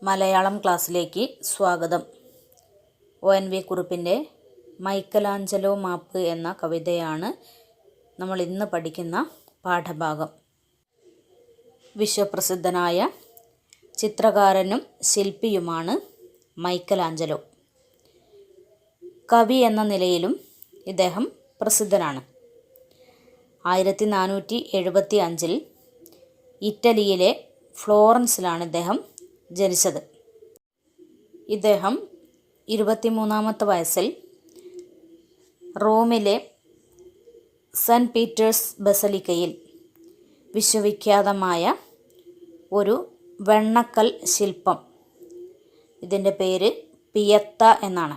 മലയാളം ക്ലാസ്സിലേക്ക് സ്വാഗതം. ONV കുറുപ്പിൻ്റെ Michelangelo മാപ്പ് എന്ന കവിതയാണ് നമ്മൾ ഇന്ന് പഠിക്കുന്ന പാഠഭാഗം. വിശ്വപ്രസിദ്ധനായ ചിത്രകാരനും ശില്പിയുമാണ് മൈക്കലാഞ്ചലോ. കവി എന്ന നിലയിലും ഇദ്ദേഹം പ്രസിദ്ധനാണ്. 1475 ഇറ്റലിയിലെ ഫ്ലോറൻസിലാണ് ഇദ്ദേഹം ജനിച്ചത്. ഇദ്ദേഹം 23-ാമത്തെ വയസ്സിൽ റോമിലെ സെൻറ്റ് പീറ്റേഴ്സ് ബസലിക്കയിൽ വിശ്വവിഖ്യാതമായ ഒരു വെണ്ണക്കൽ ശില്പം, ഇതിൻ്റെ പേര് പിയത്ത എന്നാണ്.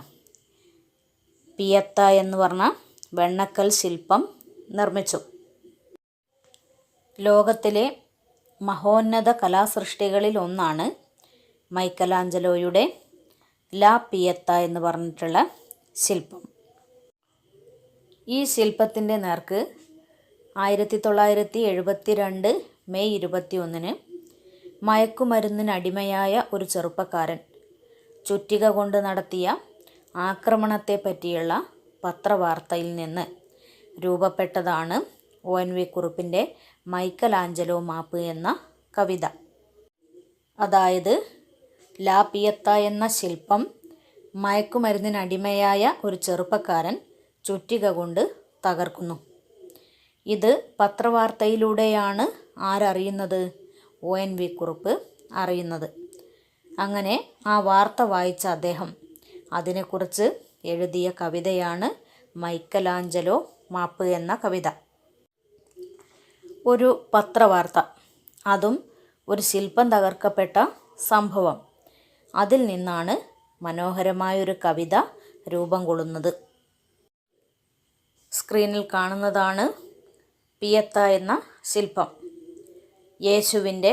പിയത്ത എന്ന് പറഞ്ഞ വെണ്ണക്കൽ ശില്പം നിർമ്മിച്ചു. ലോകത്തിലെ മഹോന്നത കലാസൃഷ്ടികളിൽ ഒന്നാണ് മൈക്കലാഞ്ചലോയുടെ ലാ പിയത്ത എന്ന് പറഞ്ഞിട്ടുള്ള ശില്പം. ഈ ശില്പത്തിൻ്റെ നേർക്ക് 1972 മെയ് 21 മയക്കുമരുന്നിനടിമയായ ഒരു ചെറുപ്പക്കാരൻ ചുറ്റിക കൊണ്ട് നടത്തിയ ആക്രമണത്തെ പറ്റിയുള്ള പത്രവാർത്തയിൽ നിന്ന് രൂപപ്പെട്ടതാണ് ONV കുറുപ്പിൻ്റെ മൈക്കലാഞ്ചലോ മാപ്പ് എന്ന കവിത. അതായത് ലാ പിയത്ത എന്ന ശില്പം മയക്കുമരുന്നിനടിമയായ ഒരു ചെറുപ്പക്കാരൻ ചുറ്റിക കൊണ്ട് തകർക്കുന്നു. ഇത് പത്രവാർത്തയിലൂടെയാണ് ആരറിയുന്നത്? ONV കുറുപ്പ് അറിയുന്നത്. അങ്ങനെ ആ വാർത്ത വായിച്ച അദ്ദേഹം അതിനെക്കുറിച്ച് എഴുതിയ കവിതയാണ് മൈക്കലാഞ്ചലോ മാപ്പ് എന്ന കവിത. ഒരു പത്രവാർത്ത, അതും ഒരു ശില്പം തകർക്കപ്പെട്ട സംഭവം, അതിൽ നിന്നാണ് മനോഹരമായൊരു കവിത രൂപം കൊള്ളുന്നത്. സ്ക്രീനിൽ കാണുന്നതാണ് പിയത്ത എന്ന ശില്പം. യേശുവിൻ്റെ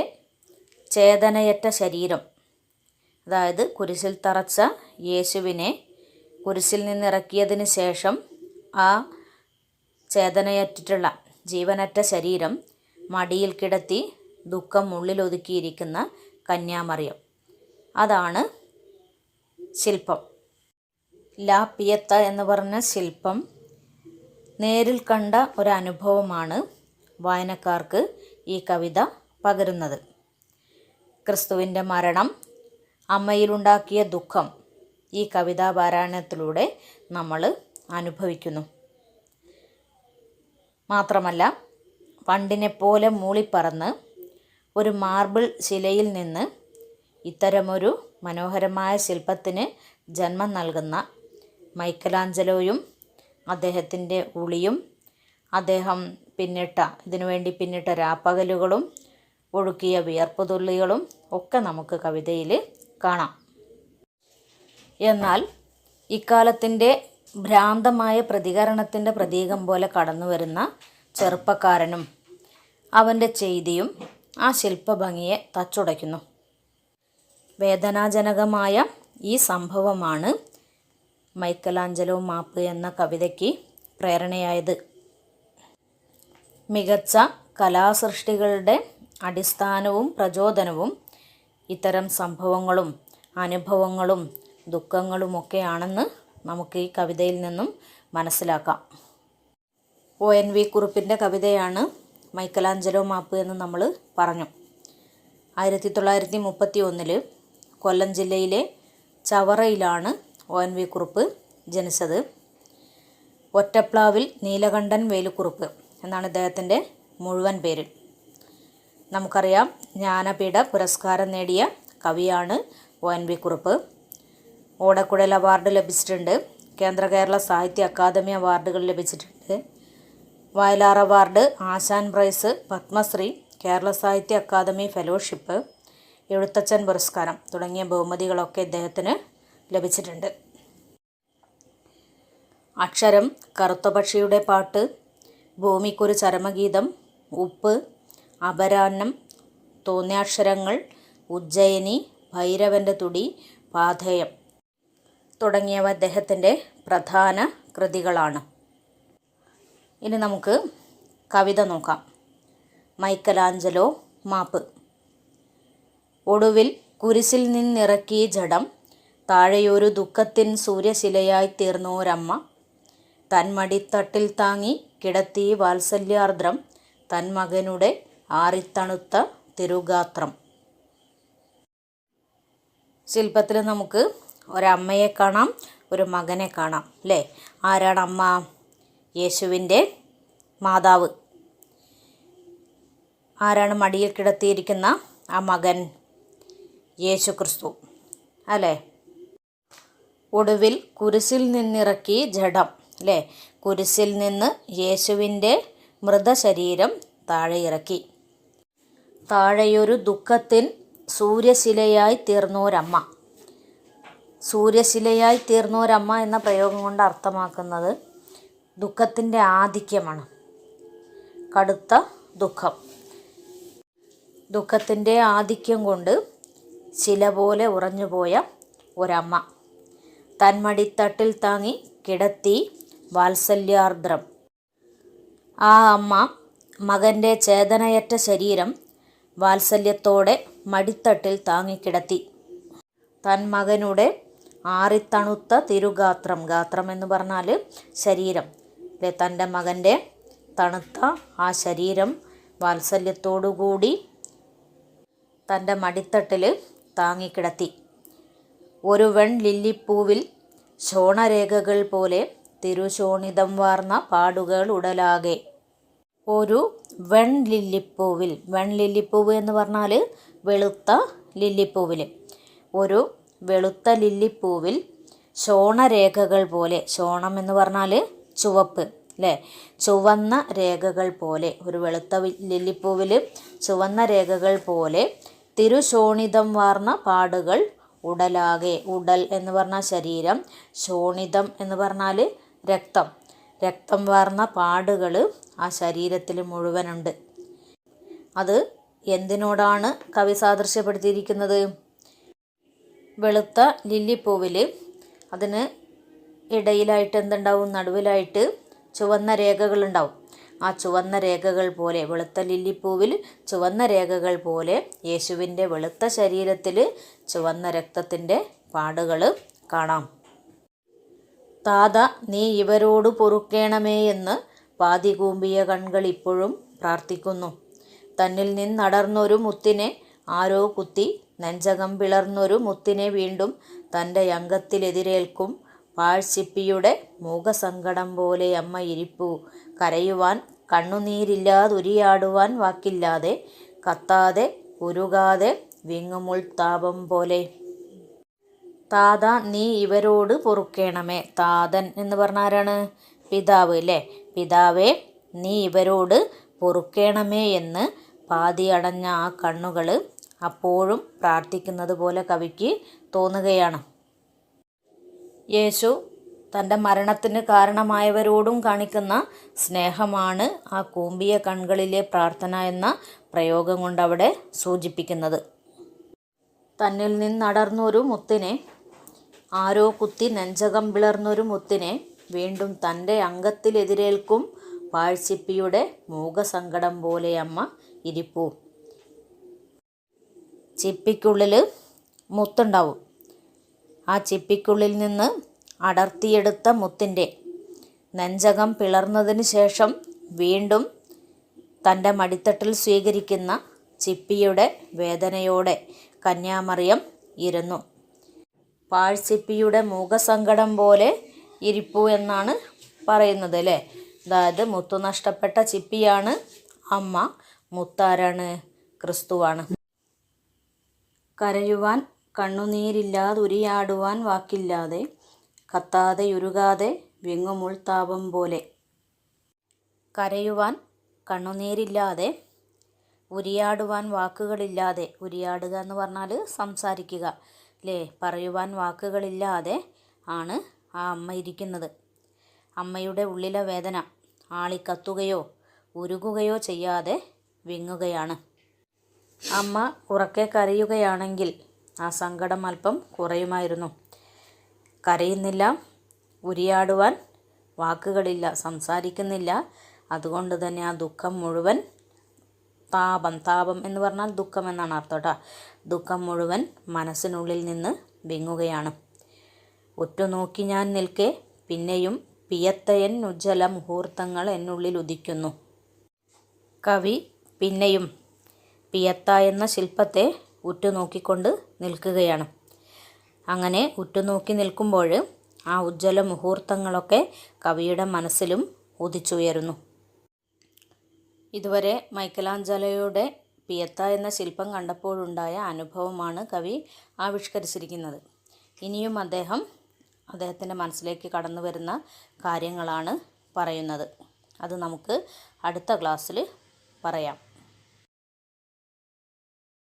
ചേതനയറ്റ ശരീരം, അതായത് കുരിശിൽ തറച്ച യേശുവിനെ കുരിശിൽ നിന്നിറക്കിയതിന് ശേഷം ആ ചേതനയറ്റിട്ടുള്ള ജീവനറ്റ ശരീരം മടിയിൽ കിടത്തി ദുഃഖം ഉള്ളിലൊതുക്കിയിരിക്കുന്ന കന്യാമറിയം, അതാണ് ശില്പം. ലാ പിയത്ത എന്ന് പറഞ്ഞ ശില്പം നേരിൽ കണ്ട ഒരനുഭവമാണ് വായനക്കാർക്ക് ഈ കവിത പകരുന്നത്. ക്രിസ്തുവിൻ്റെ മരണം, അമ്മയിലുണ്ടാക്കിയ ദുഃഖം ഈ കവിതാ പാരായണത്തിലൂടെ നമ്മൾ അനുഭവിക്കുന്നു. മാത്രമല്ല, പണ്ടിനെപ്പോലെ മൂളിപ്പറന്ന് ഒരു മാർബിൾ ശിലയിൽ നിന്ന് ഇത്തരമൊരു മനോഹരമായ ശില്പത്തിന് ജന്മം നൽകുന്ന മൈക്കലാഞ്ചലോയും അദ്ദേഹത്തിൻ്റെ ഉളിയും അദ്ദേഹം ഇതിനുവേണ്ടി പിന്നിട്ട രാപ്പകലുകളും ഒഴുക്കിയ വിയർപ്പുതുള്ളികളും ഒക്കെ നമുക്ക് കവിതയിൽ കാണാം. എന്നാൽ ഇക്കാലത്തിൻ്റെ ഭ്രാന്തമായ പ്രതികരണത്തിൻ്റെ പ്രതീകം പോലെ കടന്നു വരുന്ന ചെറുപ്പക്കാരനും അവൻ്റെ ചെയ്തിയും ആ ശില്പഭംഗിയെ തച്ചുടയ്ക്കുന്നു. വേദനാജനകമായ ഈ സംഭവമാണ് മൈക്കലാഞ്ചലോ മാപ്പ് എന്ന കവിതയ്ക്ക് പ്രേരണയായത്. മികച്ച കലാസൃഷ്ടികളുടെ അടിസ്ഥാനവും പ്രചോദനവും ഇത്തരം സംഭവങ്ങളും അനുഭവങ്ങളും ദുഃഖങ്ങളുമൊക്കെയാണെന്ന് നമുക്ക് ഈ കവിതയിൽ നിന്നും മനസ്സിലാക്കാം. ONV കുറുപ്പിൻ്റെ കവിതയാണ് മൈക്കലാഞ്ചലോ മാപ്പ് എന്ന് നമ്മൾ പറഞ്ഞു. 1931 കൊല്ലം ജില്ലയിലെ ചവറയിലാണ് ONV കുറുപ്പ് ജനിച്ചത്. ഒറ്റപ്ലാവിൽ നീലകണ്ഠൻ വേലുക്കുറുപ്പ് എന്നാണ് ഇദ്ദേഹത്തിൻ്റെ മുഴുവൻ പേര്. നമുക്കറിയാം, ജ്ഞാനപീഠ പുരസ്കാരം നേടിയ കവിയാണ് ONV കുറുപ്പ്. ഓടക്കുഴൽ അവാർഡ് ലഭിച്ചിട്ടുണ്ട്. കേരള സാഹിത്യ അക്കാദമി അവാർഡുകൾ ലഭിച്ചിട്ടുണ്ട്. വയലാർ അവാർഡ്, ആശാൻ പ്രൈസ്, പത്മശ്രീ, കേരള സാഹിത്യ അക്കാദമി ഫെലോഷിപ്പ്, എഴുത്തച്ഛൻ പുരസ്കാരം തുടങ്ങിയ ബഹുമതികളൊക്കെ ഇദ്ദേഹത്തിന് ലഭിച്ചിട്ടുണ്ട്. അക്ഷരം, കറുത്ത പക്ഷിയുടെ പാട്ട്, ഭൂമിക്കൊരു ചരമഗീതം, ഉപ്പ്, അപരാഹ്നം, തോന്യാക്ഷരങ്ങൾ, ഉജ്ജയിനി, ഭൈരവൻ്റെ തുടി, പാഥേയം തുടങ്ങിയവ അദ്ദേഹത്തിൻ്റെ പ്രധാന കൃതികളാണ്. ഇനി നമുക്ക് കവിത നോക്കാം. മൈക്കലാഞ്ചലോ മാപ്പ്. ഒടുവിൽ കുരിശിൽ നിന്നിറക്കി ജഡം, താഴെയൊരു ദുഃഖത്തിൻ സൂര്യശിലയായി തീർന്നോരമ്മ, തന്മടിത്തട്ടിൽ താങ്ങി കിടത്തി വാത്സല്യാർദ്രം, തൻ മകനുടെ ആറിത്തണുത്ത തിരുഗാത്രം. ശില്പത്തിൽ നമുക്ക് ഒരമ്മയെ കാണാം, ഒരു മകനെ കാണാം അല്ലേ? ആരാണ് അമ്മ? യേശുവിൻ്റെ മാതാവ്. ആരാണ് മടിയിൽ കിടത്തിയിരിക്കുന്ന ആ മകൻ? യേശു ക്രിസ്തു അല്ലേ? ഒടുവിൽ കുരിശിൽ നിന്നിറക്കി ജഡം അല്ലേ? കുരിശിൽ നിന്ന് യേശുവിൻ്റെ മൃതശരീരം താഴെ ഇറക്കി. താഴെയൊരു ദുഃഖത്തിൻ സൂര്യശിലയായി തീർന്നോരമ്മ. സൂര്യശിലയായി തീർന്നോരമ്മ എന്ന പ്രയോഗം കൊണ്ട് അർത്ഥമാക്കുന്നത് ദുഃഖത്തിൻ്റെ ആധിക്യമാണ്. കടുത്ത ദുഃഖം. ദുഃഖത്തിൻ്റെ ആധിക്യം കൊണ്ട് ശില പോലെ ഉറഞ്ഞുപോയ ഒരമ്മ, തന്മടിത്തട്ടിൽ താങ്ങി കിടത്തി വാത്സല്യാർദ്രം. ആ അമ്മ മകൻ്റെ ചേതനയറ്റ ശരീരം വാത്സല്യത്തോടെ മടിത്തട്ടിൽ താങ്ങിക്കിടത്തി. തൻ മകനുടെ ആറിത്തണുത്ത തിരുഗാത്രം, ഗാത്രം എന്ന് പറഞ്ഞാൽ ശരീരം അല്ലേ? തൻ്റെ മകൻ്റെ തണുത്ത ആ ശരീരം വാത്സല്യത്തോടുകൂടി തൻ്റെ മടിത്തട്ടിൽ താങ്ങിക്കിടത്തി. ഒരു ലില്ലിപ്പൂവിൽ ശോണരേഖകൾ പോലെ തിരുശോണിതം വാർന്ന പാടുകൾ ഉടലാകെ. ഒരു ലില്ലിപ്പൂവിൽ, ലില്ലിപ്പൂവ് എന്ന് പറഞ്ഞാൽ വെളുത്ത ലില്ലിപ്പൂവിൽ, ഒരു വെളുത്ത ലില്ലിപ്പൂവിൽ ശോണരേഖകൾ പോലെ, ശോണം എന്ന് പറഞ്ഞാൽ ചുവപ്പ് അല്ലേ? ചുവന്ന രേഖകൾ പോലെ, ഒരു വെളുത്ത ലില്ലിപ്പൂവിൽ ചുവന്ന രേഖകൾ പോലെ തിരുശോണിതം വാർന്ന പാടുകൾ ഉടലാകെ. ഉടൽ എന്ന് പറഞ്ഞാൽ ശരീരം, ശോണിതം എന്ന് പറഞ്ഞാൽ രക്തം. രക്തം വാർന്ന പാടുകൾ ആ ശരീരത്തിൽ മുഴുവനുണ്ട്. അത് എന്തിനോടാണ് കവി സാദൃശ്യപ്പെടുത്തിയിരിക്കുന്നത്? വെളുത്ത ലില്ലിപ്പൂവിൽ അതിന് ഇടയിലായിട്ട് എന്തുണ്ടാവും? നടുവിലായിട്ട് ചുവന്ന രേഖകളുണ്ടാവും. ആ ചുവന്ന രേഖകൾ പോലെ, വെളുത്ത ലില്ലിപ്പൂവിൽ ചുവന്ന രേഖകൾ പോലെ യേശുവിൻ്റെ വെളുത്ത ശരീരത്തിൽ ചുവന്ന രക്തത്തിൻ്റെ പാടുകൾ കാണാം. താത നീ ഇവരോട് പൊറുക്കേണമേ എന്ന് പാതികൂമ്പിയ കൺകൾ ഇപ്പോഴും പ്രാർത്ഥിക്കുന്നു. തന്നിൽ നിന്നടർന്നൊരു മുത്തിനെ ആരോ കുത്തി, നെഞ്ചകം പിളർന്നൊരു മുത്തിനെ വീണ്ടും തൻ്റെ അംഗത്തിലെതിരേൽക്കും. പാഴ്ചിപ്പിയുടെ മൂകസങ്കടം പോലെ അമ്മ ഇരിപ്പു, കരയുവാൻ കണ്ണുനീരില്ലാതുരിയാടുവാൻ വാക്കില്ലാതെ, കത്താതെ ഉരുകാതെ വിങ്ങുമുൾത്താപം പോലെ. താത നീ ഇവരോട് പൊറുക്കേണമേ. താതൻ എന്ന് പറഞ്ഞ ആരാണ്? പിതാവ് അല്ലേ? പിതാവേ നീ ഇവരോട് പൊറുക്കേണമേ എന്ന് പാതി അടഞ്ഞ ആ കണ്ണുകൾ അപ്പോഴും പ്രാർത്ഥിക്കുന്നത് പോലെ കവിക്ക് തോന്നുകയാണ്. യേശു തൻ്റെ മരണത്തിന് കാരണമായവരോടും കാണിക്കുന്ന സ്നേഹമാണ് ആ കൂമ്പിയ കൺകളിലെ പ്രാർത്ഥന എന്ന പ്രയോഗം കൊണ്ട് അവിടെ സൂചിപ്പിക്കുന്നത്. തന്നിൽ നിന്നടർന്നൊരു മുത്തിനെ ആരോ കുത്തി, നെഞ്ചകം പിളർന്നൊരു മുത്തിനെ വീണ്ടും തൻ്റെ അംഗത്തിലെതിരേൽക്കും. പാഴ്ചിപ്പിയുടെ മൂകസങ്കടം പോലെ അമ്മ ഇരിപ്പു. ചിപ്പിക്കുള്ളിൽ മുത്തുണ്ടാവും. ആ ചിപ്പിക്കുള്ളിൽ നിന്ന് അടർത്തിയെടുത്ത മുത്തിൻ്റെ നെഞ്ചകം പിളർന്നതിന് ശേഷം വീണ്ടും തൻ്റെ മടിത്തട്ടിൽ സ്വീകരിക്കുന്ന ചിപ്പിയുടെ വേദനയോടെ കന്യാമറിയം ഇരുന്നു. പാഴ്ചിപ്പിയുടെ മൂകസങ്കടം പോലെ ഇരിപ്പു എന്നാണ് പറയുന്നത് അല്ലേ? അതായത് മുത്തു നഷ്ടപ്പെട്ട ചിപ്പിയാണ് അമ്മ. മുത്താരാണ്? ക്രിസ്തുവാണ്. കരയുവാൻ കണ്ണുനീരില്ലാതുരിയാടുവാൻ വാക്കില്ലാതെ, കത്താതെ ഉരുകാതെ വിങ്ങുമുൾത്താപം പോലെ. കരയുവാൻ കണ്ണുനീരില്ലാതെ, ഉരിയാടുവാൻ വാക്കുകളില്ലാതെ. ഉരിയാടുക എന്ന് പറഞ്ഞാൽ സംസാരിക്കുക അല്ലേ? പറയുവാൻ വാക്കുകളില്ലാതെ ആണ് ആ അമ്മ ഇരിക്കുന്നത്. അമ്മയുടെ ഉള്ളിലെ വേദന ആളിക്കത്തുകയോ ഉരുകുകയോ ചെയ്യാതെ വിങ്ങുകയാണ്. അമ്മ ഉറക്കെ കരയുകയാണെങ്കിൽ ആ സങ്കടം അല്പം കുറയുമായിരുന്നു. കരയുന്നില്ല, ഉരിയാടുവാൻ വാക്കുകളില്ല, സംസാരിക്കുന്നില്ല. അതുകൊണ്ട് തന്നെ ആ ദുഃഖം മുഴുവൻ താപം എന്ന് പറഞ്ഞാൽ ദുഃഖം എന്നാണ് അർത്ഥം കേട്ടോ. ദുഃഖം മുഴുവൻ മനസ്സിനുള്ളിൽ നിന്ന് വിങ്ങുകയാണ്. ഉറ്റുനോക്കി ഞാൻ നിൽക്കെ പിന്നെയും പിയത്തയൻ ഉജ്ജ്വല മുഹൂർത്തങ്ങൾ എന്നുള്ളിൽ ഉദിക്കുന്നു. കവി പിന്നെയും പിയത്ത എന്ന ശില്പത്തെ ഉറ്റുനോക്കിക്കൊണ്ട് നിൽക്കുകയാണ്. അങ്ങനെ ഉറ്റുനോക്കി നിൽക്കുമ്പോൾ ആ ഉജ്ജ്വല മുഹൂർത്തങ്ങളൊക്കെ കവിയുടെ മനസ്സിലും ഉദിച്ചുയരുന്നു. ഇതുവരെ മൈക്കലാഞ്ചലോയുടെ പിയത്ത എന്ന ശില്പം കണ്ടപ്പോഴുണ്ടായ അനുഭവമാണ് കവി ആവിഷ്കരിച്ചിരിക്കുന്നത്. ഇനിയും അദ്ദേഹത്തിൻ്റെ മനസ്സിലേക്ക് കടന്നു വരുന്ന കാര്യങ്ങളാണ് പറയുന്നത്. അത് നമുക്ക് അടുത്ത ക്ലാസ്സിൽ പറയാം.